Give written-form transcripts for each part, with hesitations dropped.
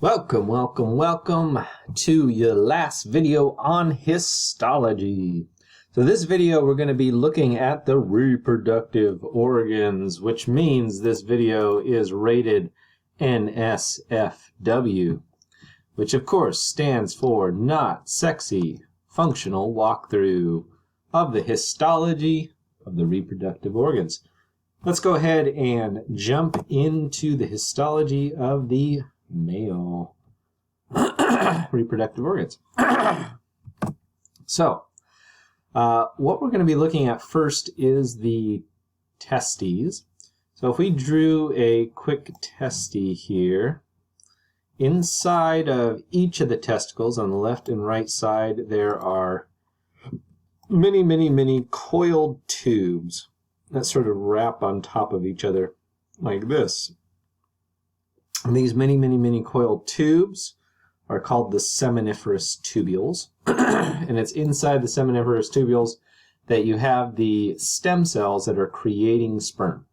Welcome, welcome, welcome to your last video on histology. So this video we're going to be looking at the reproductive organs, which means this video is rated NSFW, which of course stands for Not Sexy Functional Walkthrough of the Histology of the Reproductive Organs. Let's go ahead and jump into the histology of the male reproductive organs. So, what we're going to be looking at first is the testes. So if we drew a quick testy here, inside of each of the testicles on the left and right side, there are many coiled tubes that sort of wrap on top of each other like this. And these many coiled tubes are called the seminiferous tubules. And it's inside the seminiferous tubules that you have the stem cells that are creating sperm.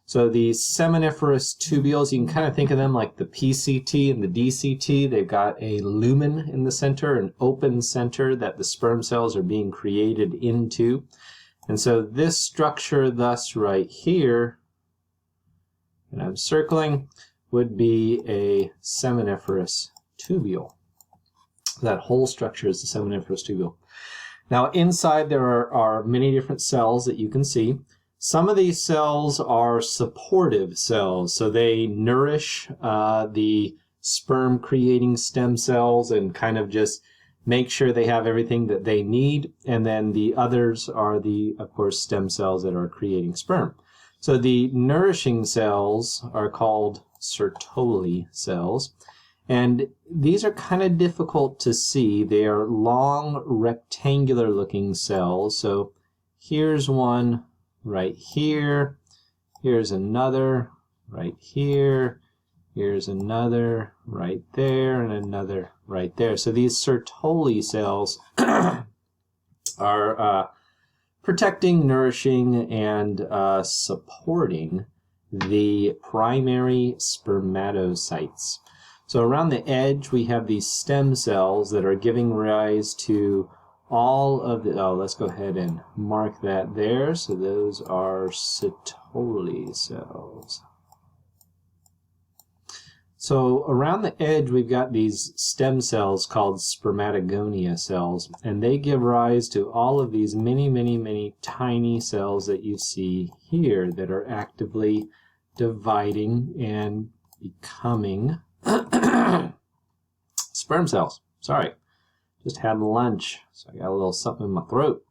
So these seminiferous tubules, you can kind of think of them like the PCT and the DCT. They've got a lumen in the center, an open center that the sperm cells are being created into. And so this structure thus right here, and I'm circling, would be a seminiferous tubule. That whole structure is the seminiferous tubule. Now inside there are many different cells that you can see. Some of these cells are supportive cells, so they nourish the sperm creating stem cells and kind of just make sure they have everything that they need. And then the others are of course, stem cells that are creating sperm. So the nourishing cells are called Sertoli cells, and these are kind of difficult to see. They are long rectangular looking cells. So here's one right here, here's another right here, here's another right there, and another right there. So these Sertoli cells are protecting, nourishing, and supporting the primary spermatocytes. So around the edge we have these stem cells that are giving rise to all of the, let's go ahead and mark that there. So those are Sertoli cells. So around the edge we've got these stem cells called spermatogonia cells, and they give rise to all of these many tiny cells that you see here that are actively dividing and becoming sperm cells. Sorry, just had lunch, so I got a little something in my throat.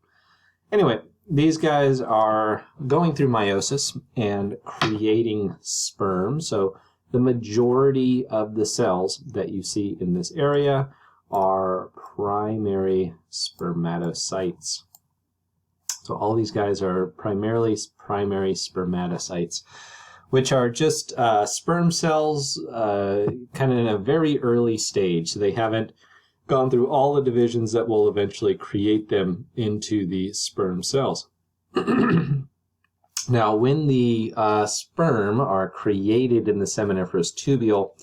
Anyway, these guys are going through meiosis and creating sperm. So the majority of the cells that you see in this area are primary spermatocytes. So all these guys are primarily primary spermatocytes, which are just sperm cells kind of in a very early stage. So they haven't gone through all the divisions that will eventually create them into the sperm cells. Now, when the sperm are created in the seminiferous tubule,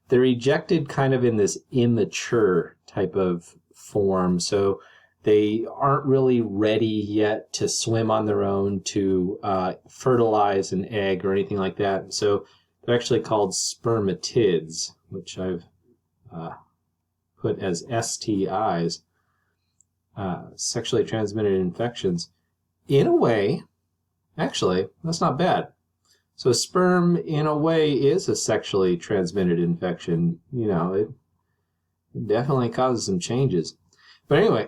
they're ejected kind of in this immature type of form. So they aren't really ready yet to swim on their own, to fertilize an egg or anything like that. So they're actually called spermatids, which I've put as STIs, sexually transmitted infections. In a way, actually, that's not bad. So sperm, in a way, is a sexually transmitted infection. You know, it definitely causes some changes. But anyway,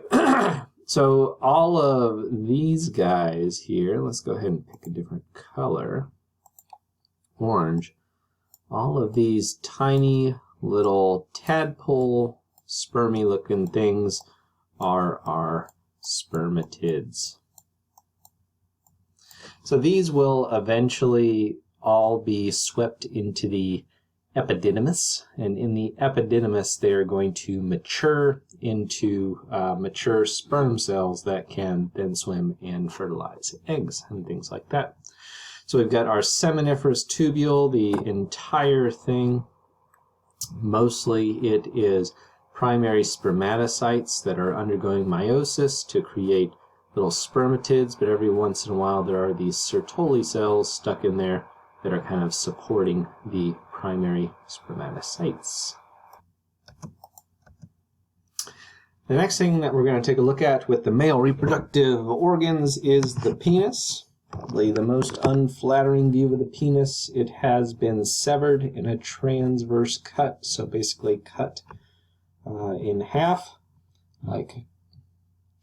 so all of these guys here, let's go ahead and pick a different color, orange. All of these tiny little tadpole spermy looking things are our spermatids. So these will eventually all be swept into the epididymis, and in the epididymis they are going to mature into mature sperm cells that can then swim and fertilize eggs and things like that. So we've got our seminiferous tubule, the entire thing Mostly it is primary spermatocytes that are undergoing meiosis to create little spermatids, but every once in a while there are these Sertoli cells stuck in there that are kind of supporting the primary spermatocytes. The next thing that we're going to take a look at with the male reproductive organs is the penis. Probably the most unflattering view of the penis. It has been severed in a transverse cut, so basically cut in half, like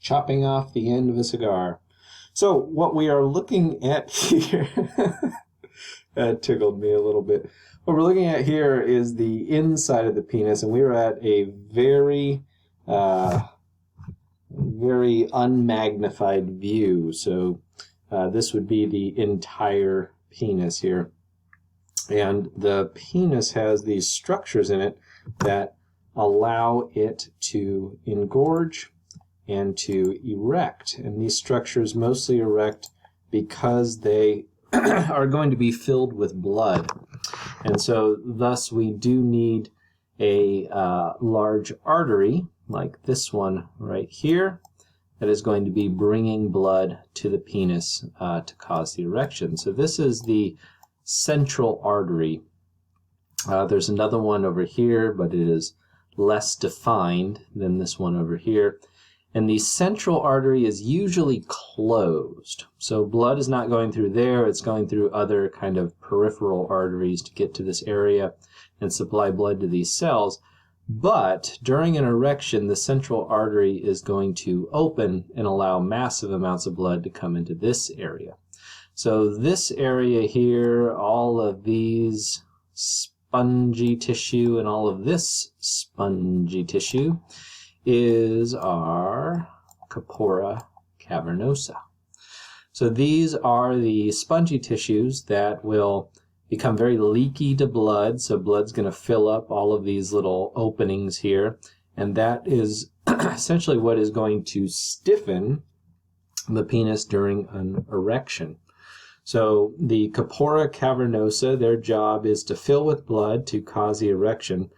chopping off the end of a cigar. So what we are looking at here, that tickled me a little bit. What we're looking at here is the inside of the penis, and we are at a very unmagnified view. So this would be the entire penis here. And the penis has these structures in it that allow it to engorge and to erect. And these structures mostly erect because they are going to be filled with blood. And so thus we do need a large artery like this one right here that is going to be bringing blood to the penis to cause the erection. So this is the central artery. There's another one over here, but it is less defined than this one over here. And the central artery is usually closed. So blood is not going through there, it's going through other kind of peripheral arteries to get to this area and supply blood to these cells. But during an erection, the central artery is going to open and allow massive amounts of blood to come into this area. So this area here, all of these spongy tissue and all of this spongy tissue is our corpora cavernosa. So these are the spongy tissues that will become very leaky to blood, so blood's going to fill up all of these little openings here, and that is essentially what is going to stiffen the penis during an erection. So the corpora cavernosa, their job is to fill with blood to cause the erection.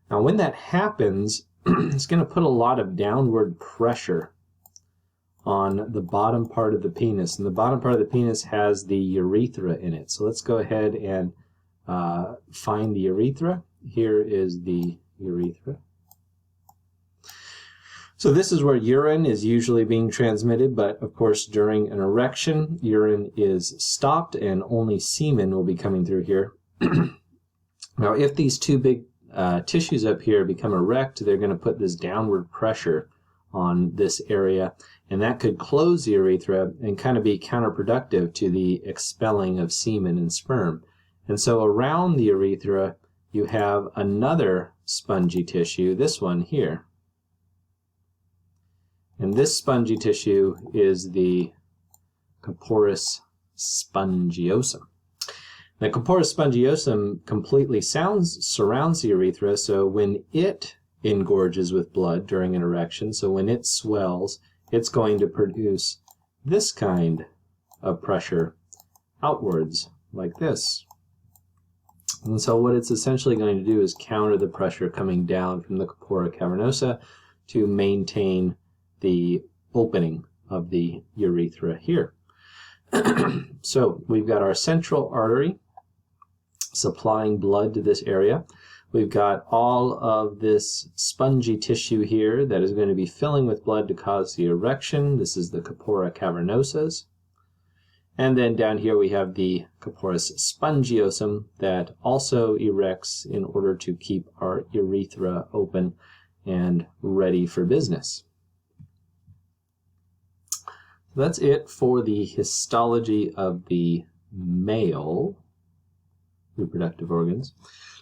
Now when that happens, it's going to put a lot of downward pressure on the bottom part of the penis. And the bottom part of the penis has the urethra in it. So let's go ahead and find the urethra. Here is the urethra. So this is where urine is usually being transmitted, but of course during an erection, urine is stopped and only semen will be coming through here. Now if these two big tissues up here become erect, they're going to put this downward pressure on this area, and that could close the urethra and kind of be counterproductive to the expelling of semen and sperm. And so around the urethra you have another spongy tissue, this one here. And this spongy tissue is the corpus spongiosum. The corpus spongiosum completely surrounds the urethra, so when it engorges with blood during an erection, so when it swells, it's going to produce this kind of pressure outwards, like this. And so what it's essentially going to do is counter the pressure coming down from the corpora cavernosa to maintain the opening of the urethra here. So we've got our central artery supplying blood to this area. We've got all of this spongy tissue here that is going to be filling with blood to cause the erection. This is the corpora cavernosas. And then down here we have the corpus spongiosum that also erects in order to keep our urethra open and ready for business. So that's it for the histology of the male reproductive organs.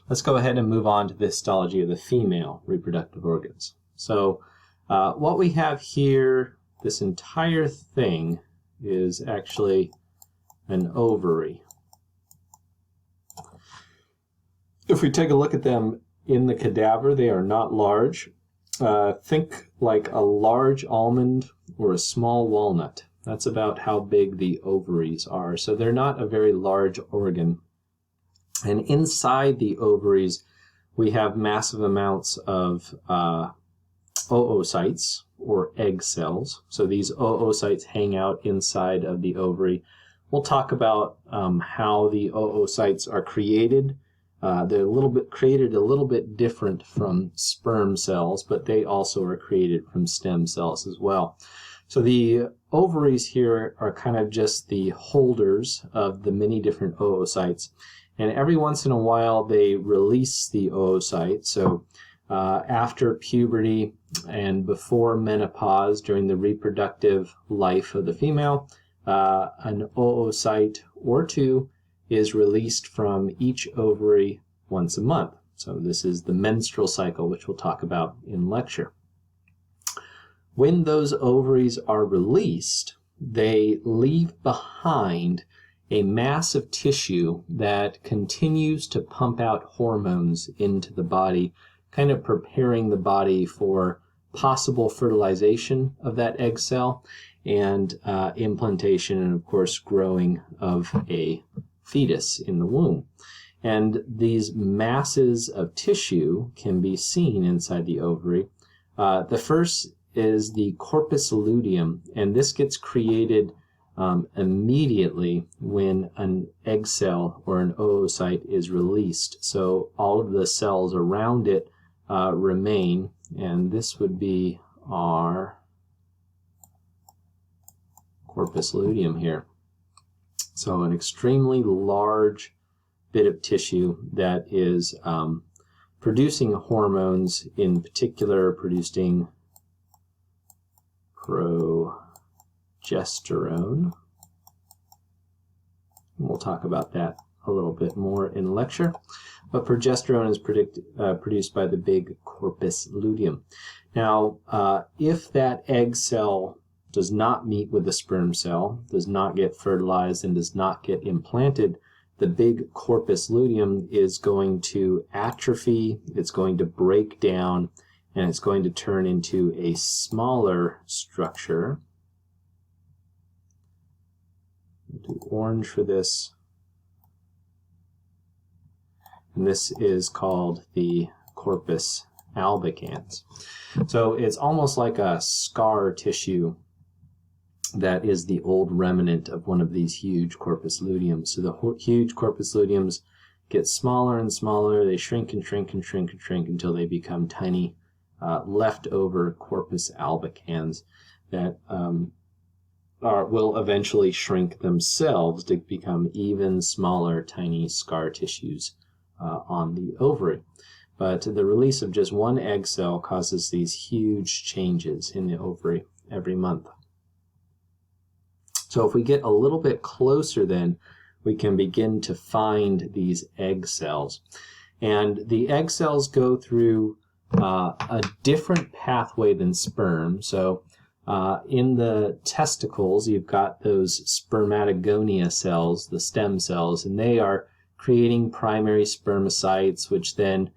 Let's go ahead and move on to the histology of the female reproductive organs. So what we have here, this entire thing, is actually an ovary. If we take a look at them in the cadaver, they are not large. Think like a large almond or a small walnut. That's about how big the ovaries are. So they're not a very large organ. And inside the ovaries, we have massive amounts of oocytes, or egg cells. So these oocytes hang out inside of the ovary. We'll talk about how the oocytes are created. They're created a little bit different from sperm cells, but they also are created from stem cells as well. So the ovaries here are kind of just the holders of the many different oocytes. And every once in a while they release the oocyte. So after puberty and before menopause, during the reproductive life of the female, an oocyte or two is released from each ovary once a month. So this is the menstrual cycle, which we'll talk about in lecture. When those ovaries are released, they leave behind a mass of tissue that continues to pump out hormones into the body, kind of preparing the body for possible fertilization of that egg cell and implantation and, of course, growing of a fetus in the womb. And these masses of tissue can be seen inside the ovary. The first is the corpus luteum, and this gets created immediately when an egg cell or an oocyte is released. So all of the cells around it remain, and this would be our corpus luteum here. So an extremely large bit of tissue that is producing hormones, in particular producing progesterone. We'll talk about that a little bit more in lecture. But progesterone is produced by the big corpus luteum. Now, if that egg cell does not meet with the sperm cell, does not get fertilized, and does not get implanted, the big corpus luteum is going to atrophy, it's going to break down, and it's going to turn into a smaller structure. We'll do orange for this. And this is called the corpus albicans. So it's almost like a scar tissue that is the old remnant of one of these huge corpus luteums. So the huge corpus luteums get smaller and smaller. They shrink and shrink and shrink and shrink until they become tiny leftover corpus albicans that will eventually shrink themselves to become even smaller, tiny scar tissues on the ovary. But the release of just one egg cell causes these huge changes in the ovary every month. So if we get a little bit closer, then we can begin to find these egg cells. And the egg cells go through a different pathway than sperm. So in the testicles, you've got those spermatogonia cells, the stem cells, and they are creating primary spermatocytes, which then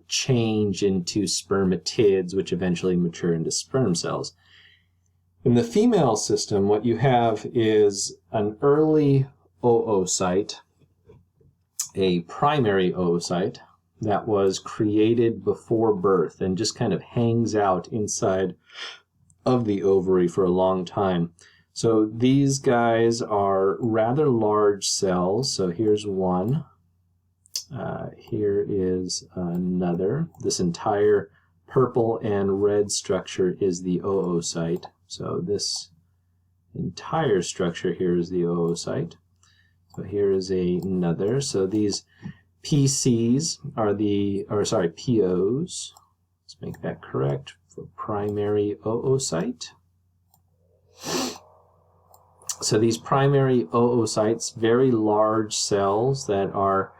change into spermatids, which eventually mature into sperm cells. In the female system, what you have is an early oocyte, a primary oocyte that was created before birth and just kind of hangs out inside of the ovary for a long time. So these guys are rather large cells. So here's one. Here is another. This entire purple and red structure is the oocyte. So this entire structure here is the oocyte. So here is another. So these PCs are POs. Let's make that correct for primary oocyte. So these primary oocytes, very large cells that are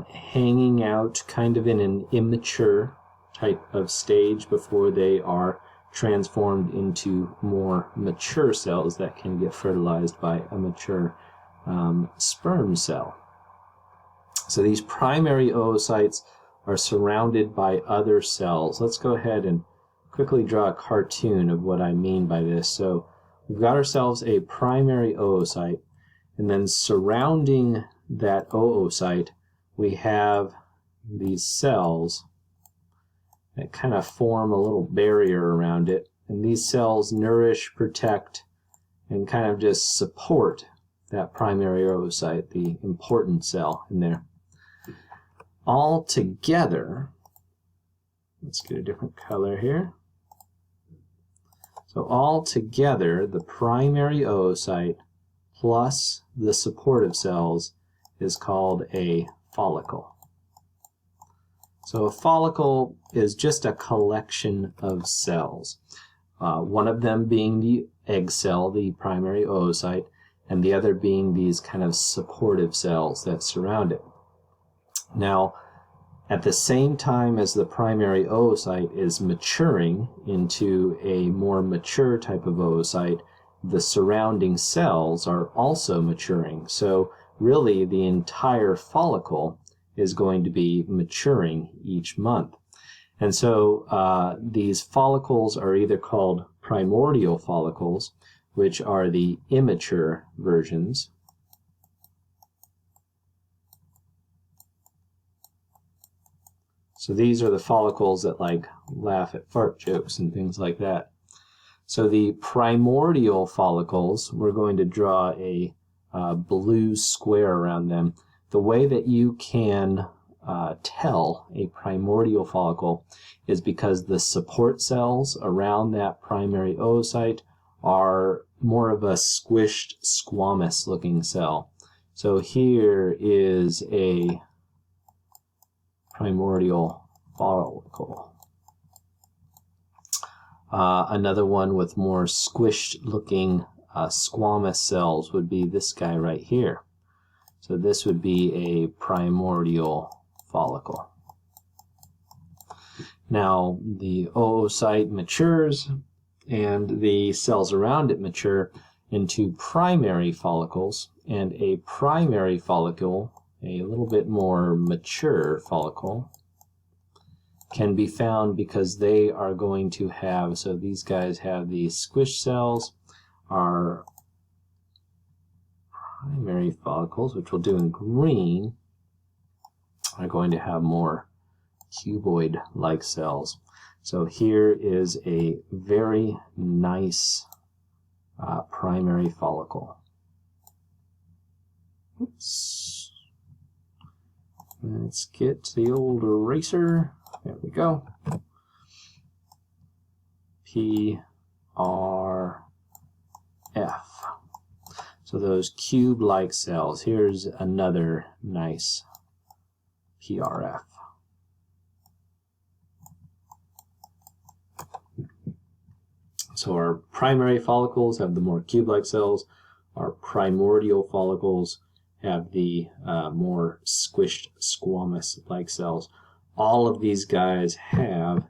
hanging out kind of in an immature type of stage before they are transformed into more mature cells that can get fertilized by a mature sperm cell. So these primary oocytes are surrounded by other cells. Let's go ahead and quickly draw a cartoon of what I mean by this. So we've got ourselves a primary oocyte, and then surrounding that oocyte we have these cells that kind of form a little barrier around it. And these cells nourish, protect, and kind of just support that primary oocyte, the important cell in there. All together, let's get a different color here. So all together, the primary oocyte plus the supportive cells is called a follicle. So a follicle is just a collection of cells, one of them being the egg cell, the primary oocyte, and the other being these kind of supportive cells that surround it. Now, at the same time as the primary oocyte is maturing into a more mature type of oocyte, the surrounding cells are also maturing. So really the entire follicle is going to be maturing each month. And so these follicles are either called primordial follicles, which are the immature versions, so these are the follicles that like laugh at fart jokes and things like that. So the primordial follicles, we're going to draw a blue square around them. The way that you can tell a primordial follicle is because the support cells around that primary oocyte are more of a squished, squamous looking cell. So here is a primordial follicle. Another one with more squished looking squamous cells would be this guy right here. So this would be a primordial follicle. Now the oocyte matures and the cells around it mature into primary follicles, and a primary follicle, a little bit more mature follicle, can be found because they are going to have, so these guys have these squish cells. Our primary follicles, which we'll do in green, are going to have more cuboid-like cells. So here is a very nice primary follicle. Oops. Let's get the old eraser. There we go. PRF. So those cube-like cells. Here's another nice PRF. So our primary follicles have the more cube-like cells. Our primordial follicles have the more squished, squamous-like cells. All of these guys have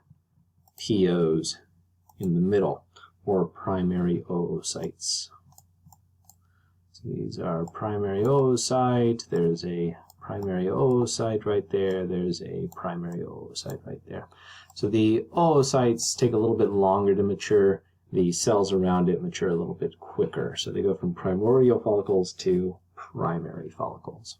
POs in the middle, or primary oocytes. So these are primary oocyte. There's a primary oocyte right there. There's a primary oocyte right there. So the oocytes take a little bit longer to mature. The cells around it mature a little bit quicker. So they go from primordial follicles to primary follicles.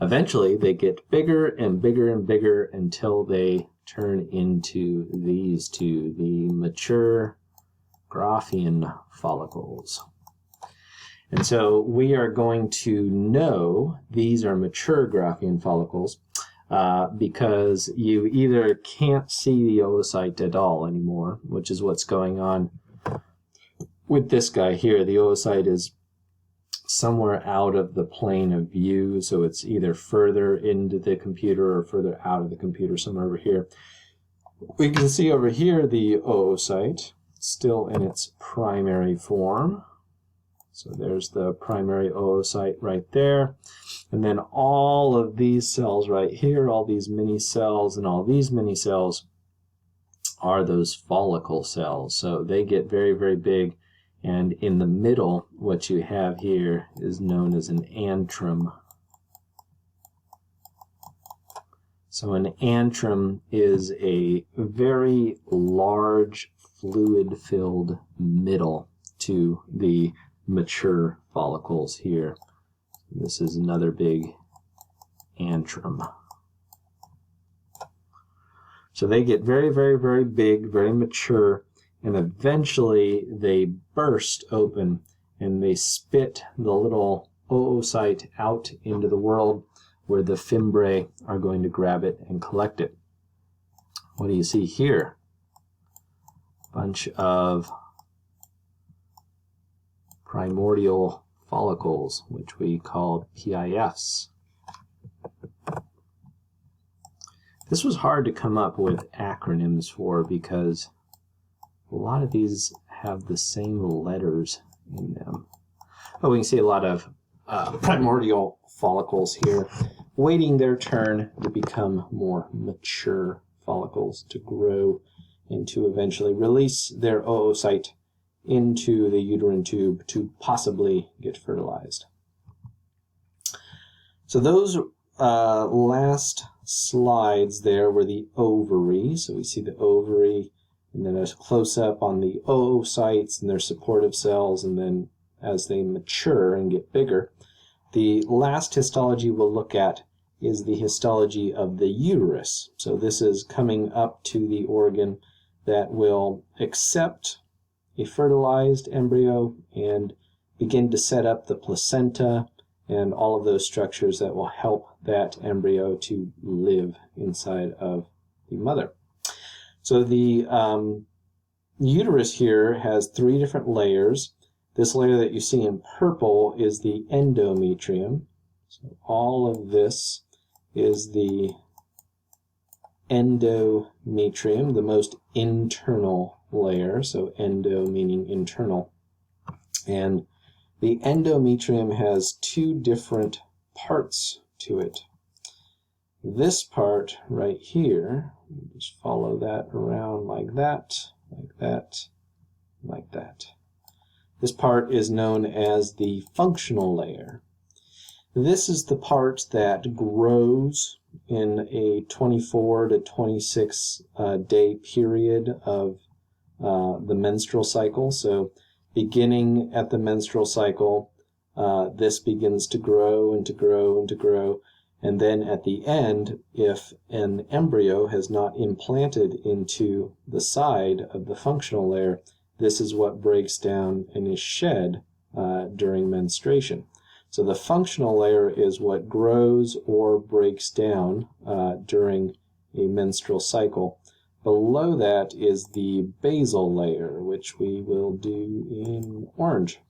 Eventually, they get bigger and bigger and bigger until they turn into these two, the mature Graafian follicles. And so we are going to know these are mature Graafian follicles because you either can't see the oocyte at all anymore, which is what's going on with this guy here. The oocyte is somewhere out of the plane of view, so it's either further into the computer or further out of the computer, somewhere over here. We can see over here the oocyte still in its primary form. So there's the primary oocyte right there. And then all of these cells right here, all these mini cells and all these mini cells are those follicle cells. So they get very, very big. And in the middle, what you have here is known as an antrum. So an antrum is a very large fluid-filled middle to the mature follicles here. This is another big antrum. So they get very, very, very big, very mature, and eventually they burst open and they spit the little oocyte out into the world where the fimbriae are going to grab it and collect it. What do you see here? Bunch of primordial follicles, which we called PIFs. This was hard to come up with acronyms for because a lot of these have the same letters in them. But we can see a lot of primordial follicles here, waiting their turn to become more mature follicles to grow and to eventually release their oocyte into the uterine tube to possibly get fertilized. So those last slides there were the ovary. So we see the ovary, and then a close-up on the oocytes and their supportive cells, and then as they mature and get bigger. The last histology we'll look at is the histology of the uterus. So this is coming up to the organ that will accept a fertilized embryo and begin to set up the placenta and all of those structures that will help that embryo to live inside of the mother. So the uterus here has 3 different layers. This layer that you see in purple is the endometrium. So all of this is the endometrium, the most internal layer. So endo meaning internal. And the endometrium has 2 different parts to it. This part right here, just follow that around like that, like that, like that. This part is known as the functional layer. This is the part that grows in a 24 to 26 day period of the menstrual cycle. So beginning at the menstrual cycle, this begins to grow and to grow and to grow. And then at the end, if an embryo has not implanted into the side of the functional layer, this is what breaks down and is shed during menstruation. So the functional layer is what grows or breaks down during a menstrual cycle. Below that is the basal layer, which we will do in orange.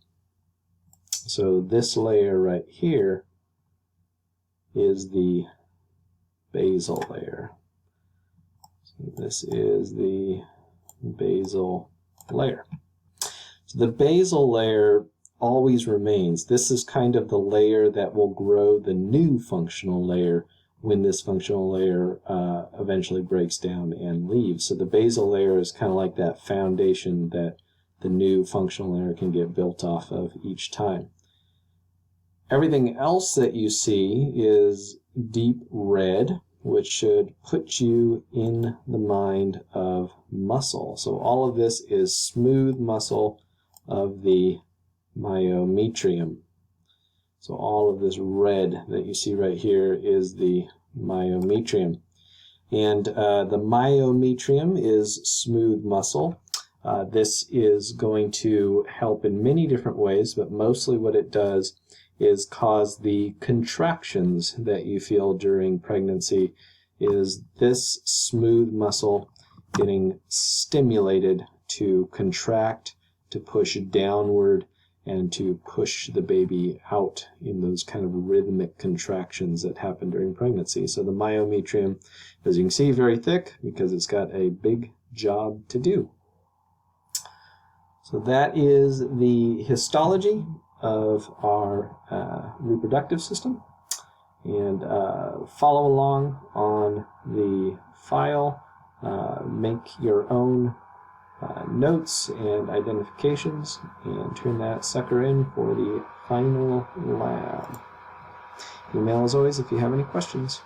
So this layer right here is the basal layer. So this is the basal layer. So the basal layer always remains. This is kind of the layer that will grow the new functional layer when this functional layer eventually breaks down and leaves. So the basal layer is kind of like that foundation that the new functional layer can get built off of each time. Everything else that you see is deep red, which should put you in the mind of muscle. So all of this is smooth muscle of the myometrium. So all of this red that you see right here is the myometrium. And the myometrium is smooth muscle. This is going to help in many different ways, but mostly what it does is cause the contractions that you feel during pregnancy. Is this smooth muscle getting stimulated to contract, to push downward, and to push the baby out in those kind of rhythmic contractions that happen during pregnancy. So the myometrium, as you can see, very thick because it's got a big job to do. So that is the histology of our reproductive system. And follow along on the file. Make your own notes and identifications and turn that sucker in for the final lab. Email as always if you have any questions.